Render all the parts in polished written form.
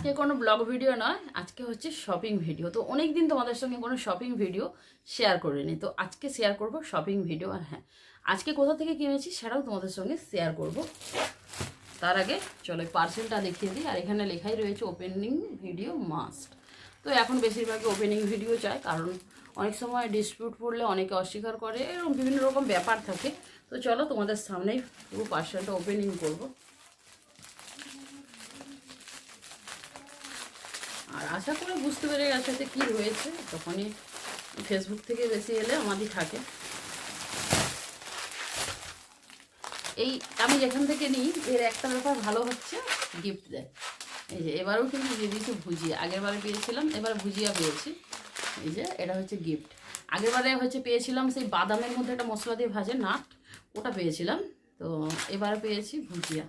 আজকে কোনো blog video নয়, আজকে হচ্ছে শপিং ভিডিও। তো অনেক দিন তোমাদের সঙ্গে কোনো শপিং ভিডিও শেয়ার করিনি, তো আজকে শেয়ার করব শপিং ভিডিও। আর হ্যাঁ, আজকে কোথা থেকে কিনেছি সেটাও তোমাদের সঙ্গে শেয়ার করব। তার আগে চলো পার্সেলটা দেখিয়ে দিই। আর এখানে লেখাই রয়েছে ওপেনিং ভিডিও মাস্ট। তো এখন বেশিরভাগই ওপেনিং ভিডিও চায়, কারণ অনেক সময় ডিসপিউট পড়লে অনেকে অস্বীকার করে, এরকম বিভিন্ন রকম ব্যাপার থাকে। তো চলো তোমাদের সামনেই পুরো পার্সেলটা ওপেনিং করব। আর আশা করে বুঝতে পেরে গেছে যে কী রয়েছে, তখনই ফেসবুক থেকে বেশি এলে আমারই থাকে। এই আমি যেখান থেকে নিই এর একটা ব্যাপার ভালো হচ্ছে, গিফট দেয়। এই যে এবারেও কিন্তু দিয়ে দিয়েছি ভুজিয়া। আগেরবারে পেয়েছিলাম, এবার ভুজিয়া পেয়েছি। এই যে এটা হচ্ছে গিফট। আগেরবারে হচ্ছে পেয়েছিলাম সেই বাদামের মধ্যে একটা মশলা দিয়ে ভাজে নাট, ওটা পেয়েছিলাম। তো এবারে পেয়েছি ভুজিয়া।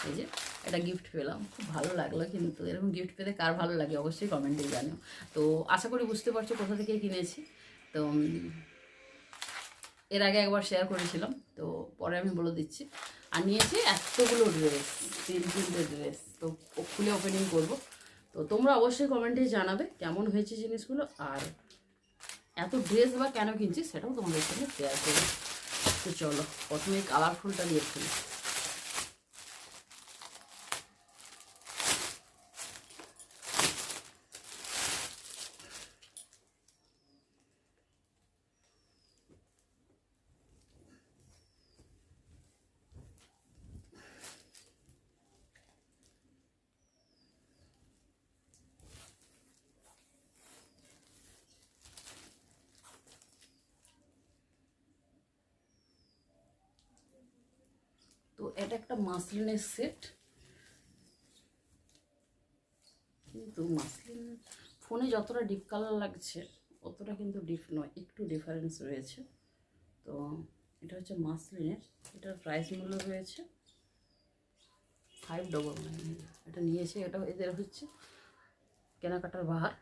এই যে এটা গিফট পেলাম, খুব ভালো লাগলো। কিন্তু এরকম গিফট পেতে কার ভালো লাগে অবশ্যই কমেন্টে জানিও। তো আশা করি বুঝতে পারছো কোথা থেকে কিনেছি। তো এর আগে একবার শেয়ার করেছিলাম, তো পরে আমি বলে দিচ্ছি। আর নিয়েছি এতগুলো ড্রেস, 3 ড্রেস। তো খুলে ওপেনিং করব। তো তোমরা অবশ্যই কমেন্টে জানাবে কেমন হয়েছে জিনিসগুলো, আর এত ড্রেস বা কেন কিনছি সেটাও তোমাদের সঙ্গে শেয়ার করবো। তো চলো প্রথমে কালারফুলটা দিয়ে খুলি। তো এটা একটা মাসলিনের সেট, কিন্তু মাসলিন ফোনে যতটা ডিপ কালার লাগছে অতটা কিন্তু ডিপ নয়, একটু ডিফারেন্স রয়েছে। তো এটা হচ্ছে মাসলিনের, এটার প্রাইস মূল্য রয়েছে 599। এটা নিয়েছি, এটা এদের হচ্ছে কেনাকাটার বাহার।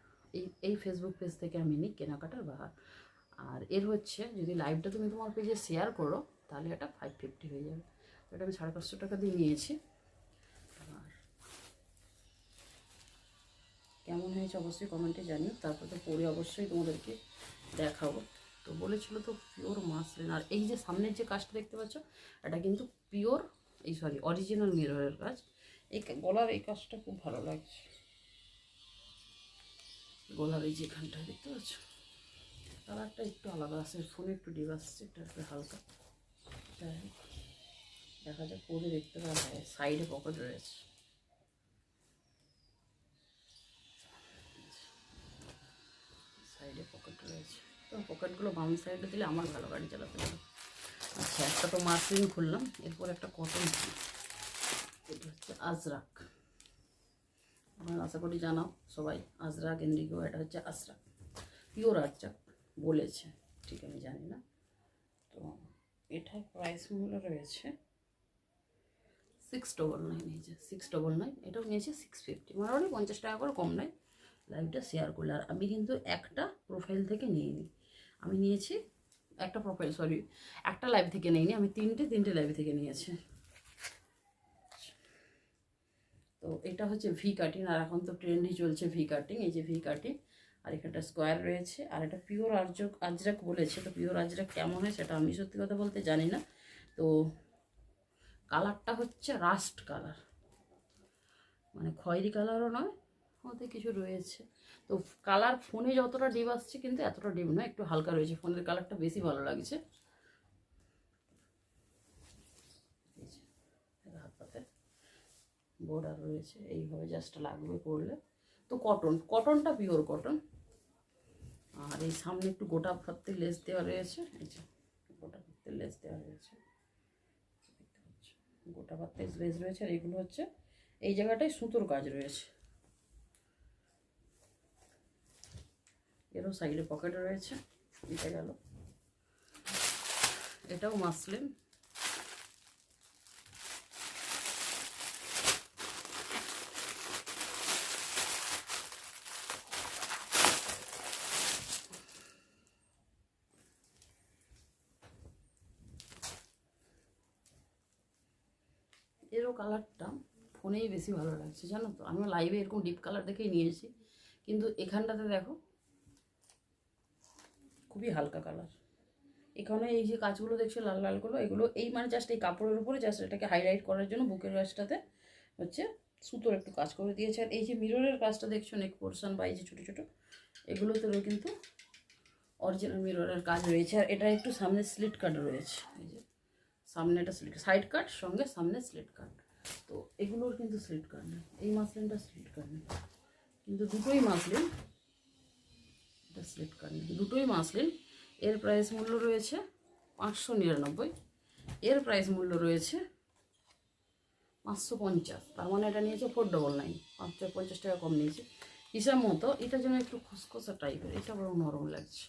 এই ফেসবুক পেজ থেকে আমি নিই কেনাকাটার বাহার। আর এর হচ্ছে যদি লাইভটা তুমি তোমার পেজে শেয়ার করো তাহলে এটা 550 হয়ে যাবে। এটা আমি 550 টাকা দিয়ে নিয়েছি। আর কেমন হয়েছে অবশ্যই কমেন্টে জানিও, তারপর তো পরে অবশ্যই তোমাদেরকে দেখাবো। তো বলেছিল তো পিওর মাসলিন। আর এই যে সামনের যে কাজটা দেখতে পাচ্ছ এটা কিন্তু পিওর, অরিজিনাল মিররের কাজ। এই গলার এই কাজটা খুব ভালো লাগছে। গলার এই যেখানটা দেখতে পাচ্ছ কালারটা একটু আলাদা আসছে, ফোনে একটু ডিপ আসছে, এটা একটু হালকা। যাই হোক দেখা যাক, পরে দেখতে পাওয়া যায়। সাইডে পকেট রয়েছে, সাইডে পকেট রয়েছে। তো পকেটগুলো বাম সাইডে দিলে আমার ভালো গাড়ি চালাতে হবে। আচ্ছা, একটা তো মাসলিন খুললাম, এরপর একটা কটন। এটা হচ্ছে আজরাক। আমার আশা করি জানাও সবাই আজরাক ইন্ডিগো, এটা হচ্ছে আজরাক, পিওর আজরাক বলেছে, ঠিক আমি জানি না। তো এটার প্রাইস মূল্য রয়েছে 699। এই যে 699, এটাও নিয়েছে 650, মোটামুটি 50 টাকা করে কম নেয়। লাইভটা শেয়ার করলে। আর আমি কিন্তু একটা প্রোফাইল থেকে নিয়ে নিই, আমি নিয়েছি একটা প্রোফাইল, একটা লাইভ থেকে নিইনি, আমি তিনটে লাইভ থেকে নিয়েছি। তো এটা হচ্ছে ভি কাটিং, আর এখন তো ট্রেন্ডই চলছে ভি কাটিং। এই যে ভি কাটিং, আর এখানটা স্কোয়ার রয়েছে। আর এটা পিওর আজরাক বলেছে। তো পিওর আজরাক কেমন হয় সেটা আমি সত্যি কথা বলতে জানি না। তো কালারটা হচ্ছে রাস্ট কালার, মানে খয়েরি কালারও নয়, ওতে কিছু রয়েছে। তো কালার ফোনে যতটা ডিপ আসছে কিন্তু এতটা ডিপ নয়, একটু হালকা রয়েছে। ফোনের কালারটা বেশি ভালো লাগছে। হাত পাতে বর্ডার রয়েছে, এইভাবে জাস্ট লাগবে পরলে। তো কটনটা পিওর কটন। আর এই সামনে একটু গোটা ভর্তি লেস দেওয়া রয়েছে। এই যে গোটা ভর্তি লেস দেওয়া রয়েছে, দেখতে পাচ্ছ গোটা ভর্তি লেস রয়েছে। আর এগুলো হচ্ছে এই জায়গাটায় সুতোর কাজ রয়েছে। এরও সাইডে পকেট রয়েছে। এটা গেল, এটাও মাসলিন। এরও কালারটা ফোনেই বেশি ভালো লাগছে, জানো তো। আমি লাইভে এরকম ডিপ কালার দেখেই নিয়েছি, কিন্তু এখানটাতে দেখো খুবই হালকা কালার। এখানে এই যে কাজগুলো দেখছো লাল লালগুলো, এগুলো এই মানে জাস্ট এই কাপড়ের উপরে জাস্ট এটাকে হাইলাইট করার জন্য বুকের কাজটাতে হচ্ছে সুতোর একটু কাজ করে দিয়েছে। আর এই যে মিররের কাজটা দেখছো নেক পোর্শন বা এই যে ছোটো ছোটো এগুলোতেও কিন্তু অরিজিনাল মিররের কাজ রয়েছে। আর এটা একটু সামনে স্লিট কাট রয়েছে, এই যে সামনে একটা স্লিট সাইড কাট সঙ্গে সামনে স্লিট কাট। তো এগুলোর কিন্তু স্লিট কাট নেই, এই মাসলিনটা স্লিট কাট নেই, কিন্তু দুটোই মাসলিন, এটা স্লিট কাট নেই, দুটোই মাসলিন। এর প্রাইস মূল্য রয়েছে 599, এর প্রাইস মূল্য রয়েছে 550। তার মানে এটা নিয়েছে 499, 550 টাকা কম নিয়েছে হিসাব মতো। এটা যেন একটু খসখসা টাইপের, এটা বড় নরম লাগছে।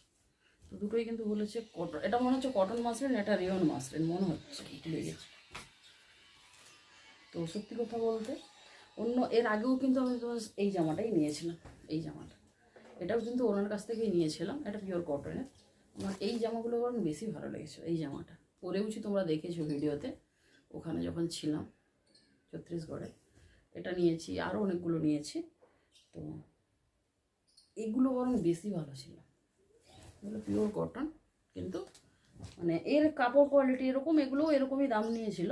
তো দুটোই কিন্তু বলেছে কটন, এটা মনে হচ্ছে কটন মাসলিন, এটা রিয়ন মাসলিন মনে হচ্ছে, ভুলে গেছি। তো সত্যি কথা বলতে অন্য এর আগেও কিন্তু আমি এই জামাটাই নিয়েছিলাম, এই জামাটা এটাও কিন্তু ওনার কাছ থেকেই নিয়েছিলাম, এটা পিওর কটনের। আমার এই জামাগুলো বরং বেশি ভালো লেগেছে। এই জামাটা পরেওছি, তোমরা দেখেছো ভিডিওতে ওখানে যখন ছিলাম ছত্তিশগড়ে। এটা নিয়েছি, আরও অনেকগুলো নিয়েছি। তো এগুলো বরং বেশি ভালো ছিল, এগুলো পিওর কটন, কিন্তু মানে এর কাপড় কোয়ালিটি এরকম, এগুলো এরকমই দাম নিয়েছিল,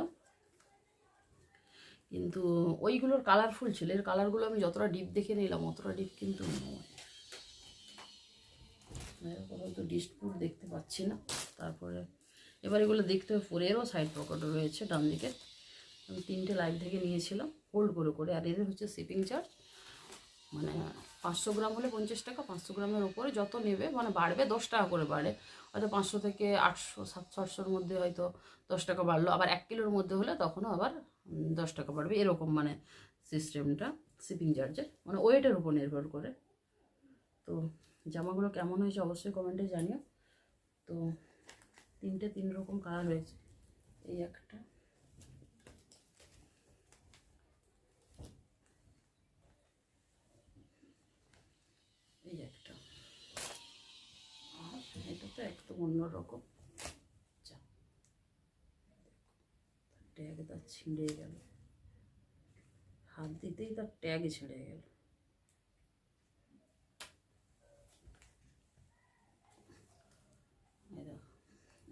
কিন্তু ওইগুলোর কালারফুল ছিল। এর কালারগুলো আমি যতটা ডিপ দেখে নিলাম অতটা ডিপ কিন্তু নয়। তো ডিস্টপুট দেখতে পাচ্ছি না। তারপরে এবার এগুলো দেখতে হবে, পরেরও সাইড পকেটও রয়েছে ডান দিকে। আমি 3টে লাইভ থেকে নিয়েছিলাম হোল্ড করে করে। আর এদের হচ্ছে শিপিং চার্জ, মানে 500 গ্রাম হলে 50 টাকা, 500 গ্রামের ওপরে যত নেবে মানে বাড়বে 10 টাকা করে বাড়ে। হয়তো 500 থেকে 800 700 800-র মধ্যে হয়তো 10 টাকা বাড়লো। আবার 1 কিলোর মধ্যে হলে তখনও আবার 10 টাকা বাড়বে, এরকম মানে সিস্টেমটা শিপিং চার্জের, মানে ওয়েটের উপর নির্ভর করে। তো জামাগুলো কেমন হয়েছে অবশ্যই কমেন্টে জানিও। তো 3টে 3 রকম কালার হয়েছে, এই একটা, এই একটা, আর এটা তো একদম অন্যরকম। ট্যাগ তার ছিঁড়ে গেল, হাত দিতেই তার ট্যাগ ছিঁড়ে গেল।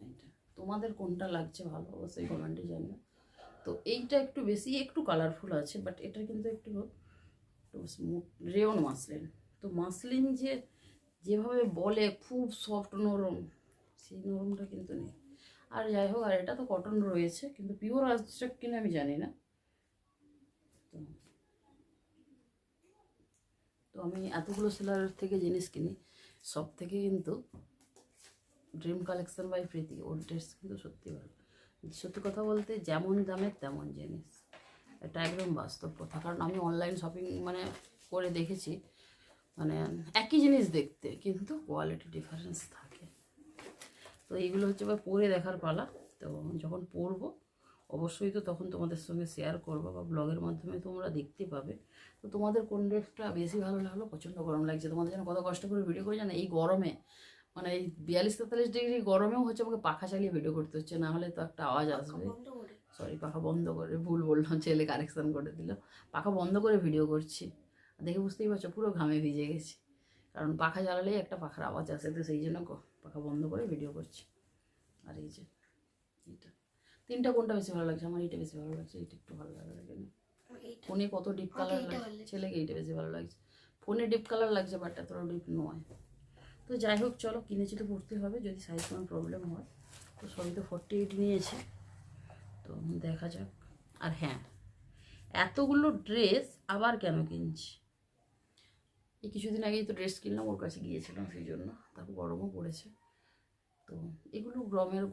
এইটা তোমাদের কোনটা লাগছে ভালো অবশ্যই কমেন্টে জানিও। তো এইটা একটু বেশি একটু কালারফুল আছে, বাট এটা কিন্তু একটু স্মুথ রেয়ন মাসলিন। তো মাসলিন যে যেভাবে বলে খুব সফট নরম, সেই নরমটা কিন্তু নেই। আর যাই হোক, আর এটা তো কটন রয়েছে, কিন্তু পিওর আসছে কিনা আমি জানি না। তো আমি এতগুলো সেলারের থেকে জিনিস কিনি, সব থেকে কিন্তু ড্রিম কালেকশন বাই প্রীতি, ওর ড্রেস কিন্তু সত্যি ভালো। সত্যি কথা বলতে যেমন দামের তেমন জিনিস, এটা একদম বাস্তব কথা। কারণ আমি অনলাইন শপিং মানে করে দেখেছি, মানে একই জিনিস দেখতে কিন্তু কোয়ালিটি ডিফারেন্স থাকে। তো এইগুলো হচ্ছে বা পরে দেখার পালা। তো যখন পরবো অবশ্যই তো তখন তোমাদের সঙ্গে শেয়ার করবো, বা ব্লগের মাধ্যমে তোমরা দেখতে পাবে। তো তোমাদের কোন ড্রেসটা বেশি ভালো লাগলো? প্রচণ্ড গরম লাগছে, তোমাদের জন্য কত কষ্ট করে ভিডিও করে জানো এই গরমে, মানে এই 42-43 ডিগ্রি গরমেও হচ্ছে আমাকে পাখা চালিয়ে ভিডিও করতে হচ্ছে, না হলে তো একটা আওয়াজ আসবে। সরি, পাখা বন্ধ করে, ভুল বললাম, ছেলে কারেকশান করে দিল। পাখা বন্ধ করে ভিডিও করছি, দেখে বুঝতেই পারছো পুরো ঘামে ভিজে গেছি, কারণ পাখা জ্বালালেই একটা পাখার আওয়াজ আসে, তো সেই জন্য পাখা বন্ধ করে ভিডিও করছি। আর এই যে এটা 3টা কোনটা বেশি ভালো লাগছে? আমার এইটা বেশি ভালো লাগছে, এইটা একটু ভালো লাগে না। ফোনে কত ডিপ কালার লাগছে, ছেলেকে এইটা বেশি ভালো লাগছে। ফোনে ডিপ কালার লাগছে, বাট এতটা ডিপ নয়। তো যাই হোক, চলো কিনেছি তো পড়তে হবে, যদি সাইজ কোনো প্রবলেম হয়। তো সবই তো 48 নিয়েছে, তো দেখা যাক। আর হ্যাঁ, এতগুলো ড্রেস আবার কেন কিনছি? এই কিছুদিন আগেই তো ড্রেস কিনলাম, ওর কাছে গিয়েছিলাম সেই জন্য, তারপর গরমও পড়েছে। তো এগুলো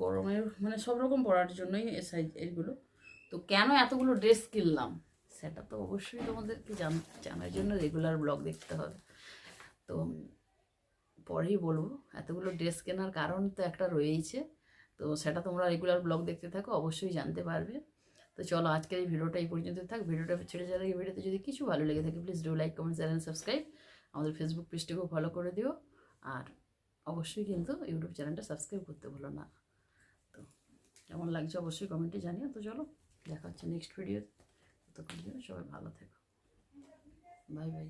গরমের মানে সব রকম পরার জন্যই এ সাইজ এগুলো। তো কেন এতগুলো ড্রেস কিনলাম সেটা তো অবশ্যই তোমাদেরকে জানার জন্য রেগুলার ব্লগ দেখতে হবে। তো পরেই বলবো, এতগুলো ড্রেস কেনার কারণ তো একটা রয়েইছে, তো সেটা তোমরা রেগুলার ব্লগ দেখতে থাকো, অবশ্যই জানতে পারবে। তো চলো আজকের এই ভিডিওটা এই পর্যন্ত থাক। ভিডিওটা ছেড়ে যাওয়ার এই ভিডিওতে যদি কিছু ভালো লেগে থাকে please do like, comment, channel subscribe. আমাদের ফেসবুক পেজটিকেও ফলো করে দিও, আর অবশ্যই কিন্তু ইউটিউব চ্যানেলটা সাবস্ক্রাইব করতে ভুলো না। তো কেমন লাগছে অবশ্যই কমেন্টে জানিও। তো চলো দেখা হচ্ছে নেক্সট ভিডিও। সুস্থ করে দেবে। সবাই ভালো থেকো, বাই বাই।